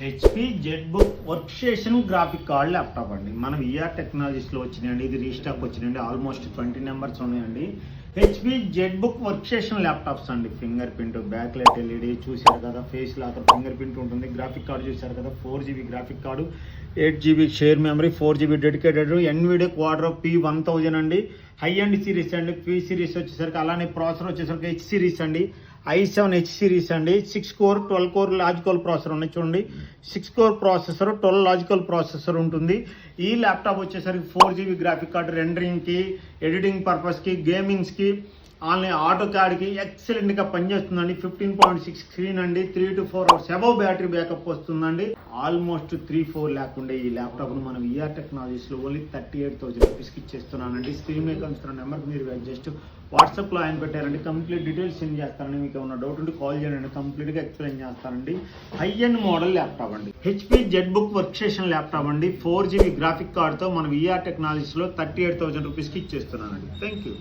HP ZBook workstation graphic card laptop అండి. మనం ER టెక్నాలజీస్లో వచ్చినాయండి. ఇది రీస్టాక్ వచ్చినాయండి. ఆల్మోస్ట్ 20 నెంబర్స్ ఉన్నాయండి. HP ZBook workstation laptops అండి. Fingerprint, backlight LED చూశారు కదా, ఫేస్ లాకర్ ఫింగర్ ప్రింట్ ఉంటుంది. గ్రాఫిక్ కార్డు చూశారు కదా, 4GB graphic card, 8GB share memory, 4GB dedicated, Nvidia Quadro P1000 అండి. High end series అండి. P series వచ్చేసరికి, అలానే ప్రాసెసర్ వచ్చేసరికి H సిరీస్ అండి. i7 H సిరీస్ అండి. 6 కోర్ 12 కోర్ లాజికల్ ప్రాసెసర్ ఉన్నాయి చూడండి. 6 కోర్ ప్రాసెసర్, 12 లాజికల్ ప్రాసెసర్ ఉంటుంది. ఈ ల్యాప్టాప్ వచ్చేసరికి 4GB గ్రాఫిక్ కార్డు, రెండరింగ్కి, ఎడిటింగ్ పర్పస్కి, గేమింగ్స్కి, ఆన్లైన్ ఆటో క్యాడ్కి ఎక్సలెంట్గా పనిచేస్తుందండి. 15.6 స్క్రీన్ అండి. 3 to 4 hours above battery backup వస్తుందండి. ఆల్మోస్ట్ 3-4 lakh ఉండే ఈ ల్యాప్టాప్ను మనం ఈఆర్ టెక్నాలజీస్లో ఓన్లీ 38,000 రూపీస్కి ఇచ్చేస్తున్నానండి. స్క్రీన్ మీద కనిపిస్తున్న నెంబర్కి మీరు జస్ట్ వాట్సాప్లో ఆయన పెట్టారండి. కంప్లీట్ డీటెయిల్స్ సెండ్ చేస్తానండి. మీకు ఏమైనా డౌట్ ఉంటే కాల్ చేయండి, కంప్లీట్గా ఎక్స్ప్లెయిన్ చేస్తానండి. హై అండ్ మోడల్ ల్యాప్టాప్ అండి. HP ZBook work station laptop అండి. 4GB గ్రాఫిక్ కార్డ్తో మనం ఈఆర్ టెక్నాలజీస్లో 38,000 రూపీస్కి ఇచ్చేస్తున్నానండి. Thank you.